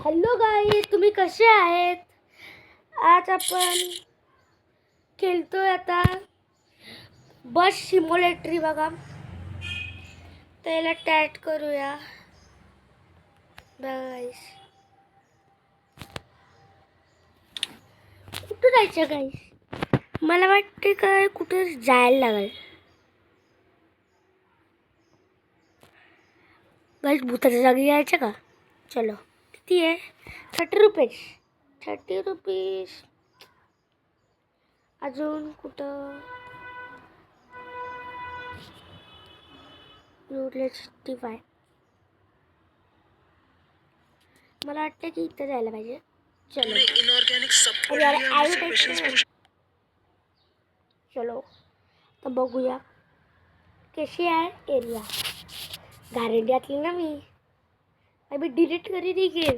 Hello गाई, तुम्ही कसे आहेत? आज आपण खेळतोय आता बस सिम्युलेटर बघा. त्याला टॅट करूया गाईस. कुठं जायचं गाईस? मला वाटते काय कुठे जायला लागेल गाईस. भूताच्या जागी यायचं का? चलो. किती आहे? 30 रुपीज. अजून कुठं? मला वाटतं की इथं जायला पाहिजे. चलो तर बघूया कशी आहे एरिया. गॅरंटी ना मी अभी डिलीट करी दी गेम.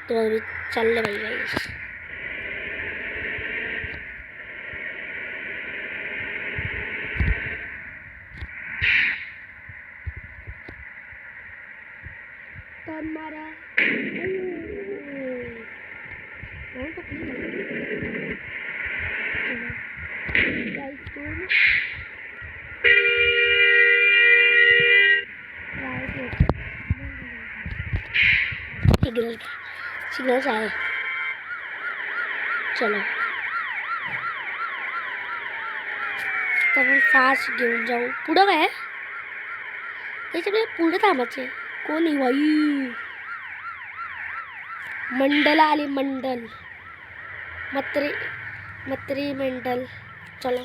तो चालले पाहिजे. मारा सिग्नल्स आहे. चलो तर फास्ट घेऊन जाऊ. पुढं काय याच्याकडे? पुढे थांबायचे. कोणी बाई? मंडल आली. मंडल मत्री मंडल. चलो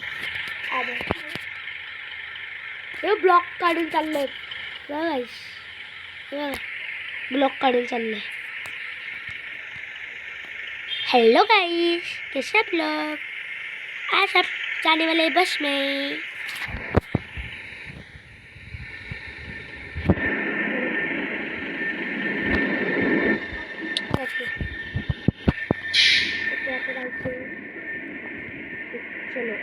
हे ब्लॉक काढून चाललंय गाईस. ब्लॉक काढून चाललंय. हेलो गाइस, कैसे आप लोग? आज आप जाने वाले बस में चलो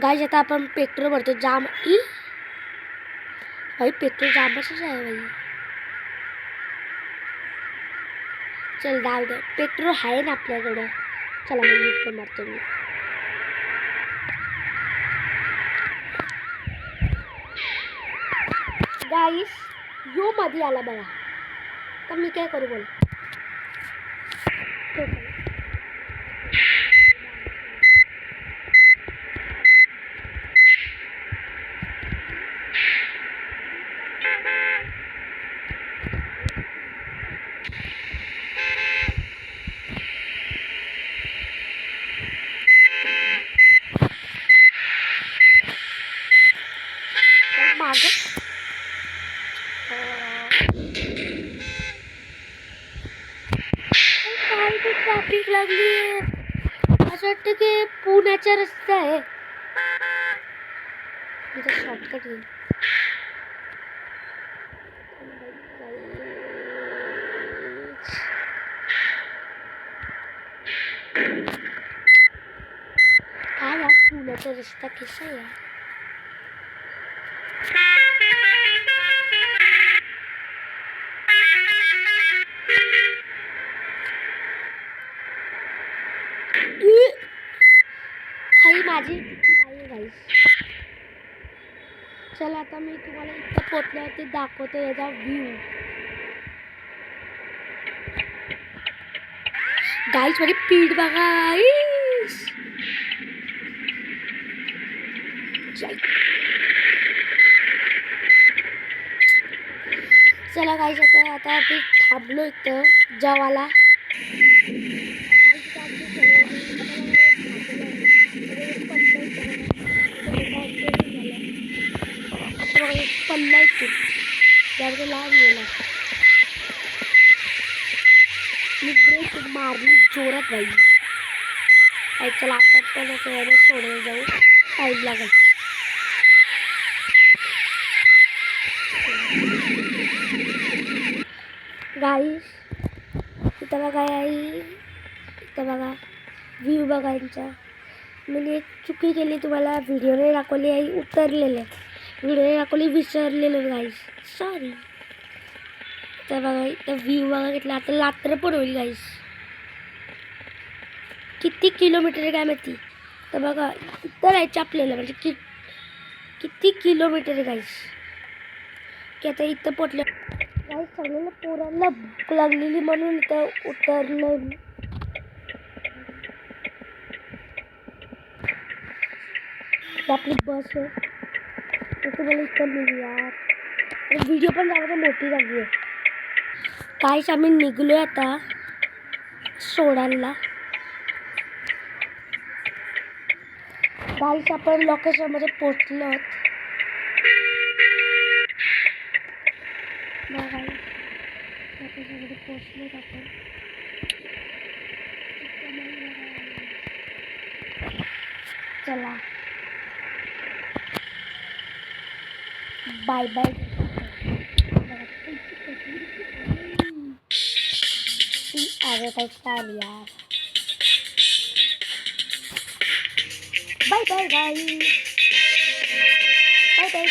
गाइस. आता आपण पेट्रोल भरतो. जाम भाई पेट्रोल जामच आहे भाई. चल जाऊ दे, पेट्रोल आहे ना आपल्याकडं. चला मग इथे मारतो मी. गाईस यो मध्ये आला बघा. तर मी काय करू बोल. ट्रॅफिक लागली आहे. असं वाटतं की पुण्याचा रस्ता आहे. मी तर शॉर्टकट घेईन. काय यार पुण्याचा रस्ता कसा आहे यार. माझी नाही. चला आता मी तुम्हाला इथं पोचल्यावरती दाखवतो याचा व्ह्यू. गाईस माझी स्पीड बघा. चला गाईस आता ते थांबलो इथं जेवायला. पल्ला येतो. जास्त लांब गेला. मी ब्रेक मारली जोरात बाई. चला आपण पण असं सोडायला जाऊ. टाईम लागेल. गाईस इथं बघा इथं बघा व्ह्यू बघा यांचा. मी एक चुकी केली, तुम्हाला व्हिडिओ नाही दाखवली आहे, उतरलेले व्हिडिओ नाही दाखवली, विसरलेलो गाईस, सॉरी. तर बघा इथं व्ह्यू बघा घेतला. आता रात्र पण होईल गाईस. किती किलोमीटर काय माहिती. तर बघा इथं राहायचं आपल्याला, म्हणजे किती किलोमीटर आहे गाईस. की आता इथं पोचलं गाईस. सगळ्यांना पोरांना भूक लागलेली म्हणून इथं उतरलं. आपली बस आहे तर तुम्हाला इथं मिळूया. व्हिडिओ पण जास्त मोठी झाली आहे. काहीच आम्ही निघलो आता सोडायला. काहीच आपण लोकेशनमध्ये पोचलो. लोकेशनमध्ये पोचलो आपण. चला बाय बाय. यार bye bye bye bye bye.